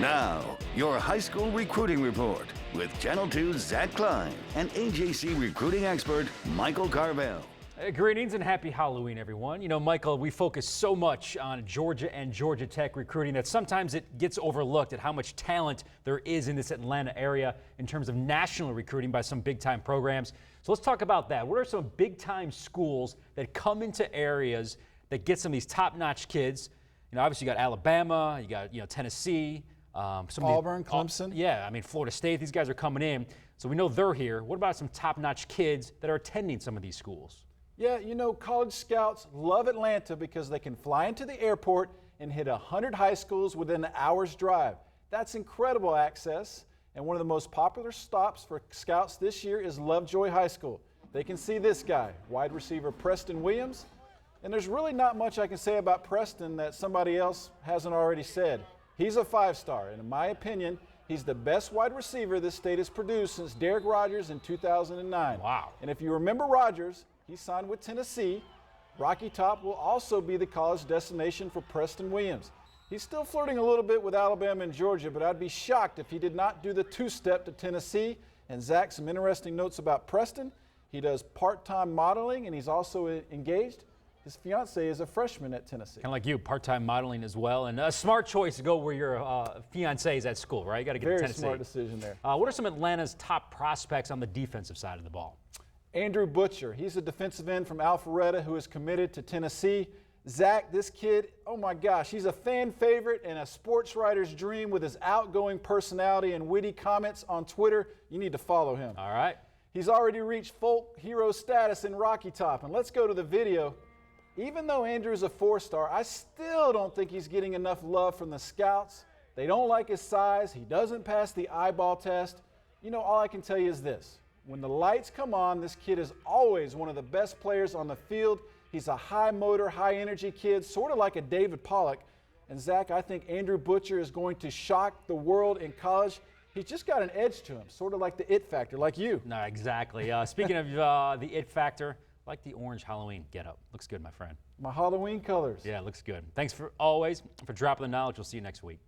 Now, your high school recruiting report with Channel 2's Zach Klein and AJC recruiting expert Michael Carvell. Greetings and happy Halloween, everyone. You know, Michael, we focus so much on Georgia and Georgia Tech recruiting that sometimes it gets overlooked at how much talent there is in this Atlanta area in terms of national recruiting by some big-time programs. So let's talk about that. What are some big-time schools that come into areas that get some of these top-notch kids? You know, obviously you got Alabama, you got, Tennessee. Auburn, Clemson. Yeah, I mean, Florida State, these guys are coming in. So we know they're here. What about some top-notch kids that are attending some of these schools? Yeah, you know, college scouts love Atlanta because they can fly into the airport and hit 100 high schools within an hour's drive. That's incredible access, and one of the most popular stops for scouts this year is Lovejoy High School. They can see this guy, wide receiver Preston Williams, and there's really not much I can say about Preston that somebody else hasn't already said. He's a five-star, and in my opinion, he's the best wide receiver this state has produced since Derek Rogers in 2009. Wow. And if you remember Rogers, he signed with Tennessee. Rocky Top will also be the college destination for Preston Williams. He's still flirting a little bit with Alabama and Georgia, but I'd be shocked if he did not do the two-step to Tennessee. And Zach, some interesting notes about Preston. He does part-time modeling, and he's also engaged. His fiance is a freshman at Tennessee. Kind of like you, part-time modeling as well. And a smart choice to go where your fiance is at school, right? You got to get to Tennessee. Very smart decision there. What are some of Atlanta's top prospects on the defensive side of the ball? Andrew Butcher, he's a defensive end from Alpharetta who is committed to Tennessee. Zach, this kid, oh my gosh, he's a fan favorite and a sports writer's dream with his outgoing personality and witty comments on Twitter. You need to follow him. All right. He's already reached folk hero status in Rocky Top. And let's go to the video. Even though Andrew's a four-star, I still don't think he's getting enough love from the scouts. They don't like his size. He doesn't pass the eyeball test. You know, all I can tell you is this. When the lights come on, this kid is always one of the best players on the field. He's a high motor, high energy kid, sort of like a David Pollock. And Zach, I think Andrew Butcher is going to shock the world in college. He's just got an edge to him, sort of like the it factor, like you. No, exactly. Speaking of the it factor, I like the orange Halloween getup. Looks good, my friend. My Halloween colors. Yeah, looks good. Thanks for always for dropping the knowledge. We'll see you next week.